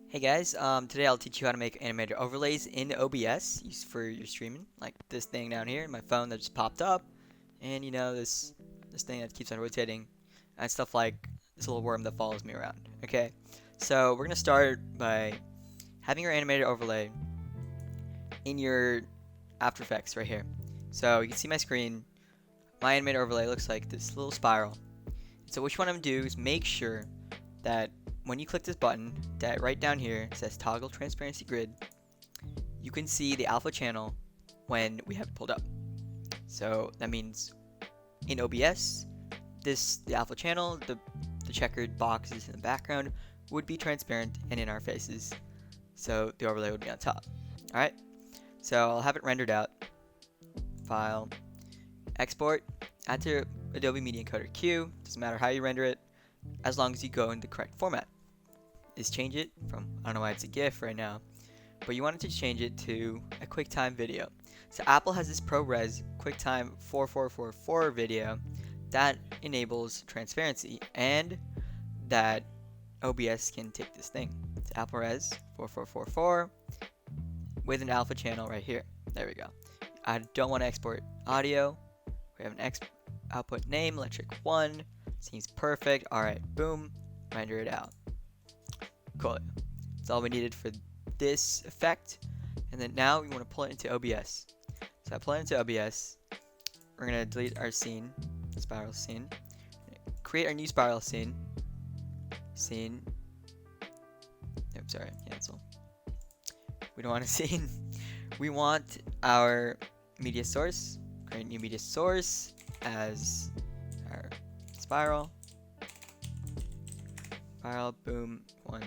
Hey guys, today I'll teach you how to make animated overlays in OBS used for your streaming, like this thing down here, my phone that just popped up, and this thing that keeps on rotating, and stuff like this little worm that follows me around. Okay, so we're gonna start by having your animated overlay in your After Effects right here. So you can see my screen. My animated overlay looks like this little spiral. So what you want to do is make sure that when you click this button, that right down here says toggle transparency grid, you can see the alpha channel when we have it pulled up. So that means in OBS, the alpha channel, the checkered boxes in the background would be transparent and in our faces. So the overlay would be on top. Alright, so I'll have it rendered out. File, export, add to Adobe Media Encoder Q, doesn't matter how you render it, as long as you go in the correct format. Is change it from, I don't know why it's a GIF right now, but you wanted to change it to a QuickTime video. So Apple has this ProRes QuickTime 4444 video that enables transparency and that OBS can take this thing. It's Apple Res 4444 with an alpha channel right here. There we go. I don't want to export audio. We have an output name, electric 1. Seems perfect. Alright, boom. Render it out. Cool. That's all we needed for this effect. And then now we want to pull it into OBS. So I pull it into OBS. We're going to delete our scene, spiral scene. Create our new spiral scene. Oops, sorry, cancel. We don't want a scene. We want our media source. Create new media source as our spiral. Spiral, boom, 1.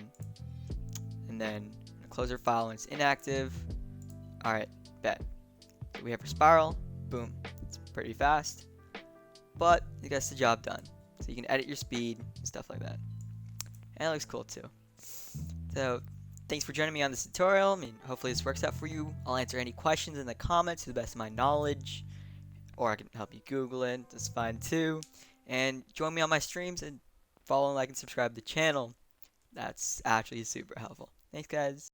And then close our file when it's inactive. Alright, bet. So we have our spiral, boom. It's pretty fast, but it gets the job done. So you can edit your speed and stuff like that. And it looks cool too. So thanks for joining me on this tutorial. I mean, hopefully this works out for you. I'll answer any questions in the comments to the best of my knowledge, or I can help you Google it. That's fine too. And join me on my streams and follow, like, and subscribe to the channel. That's actually super helpful. Thanks, guys.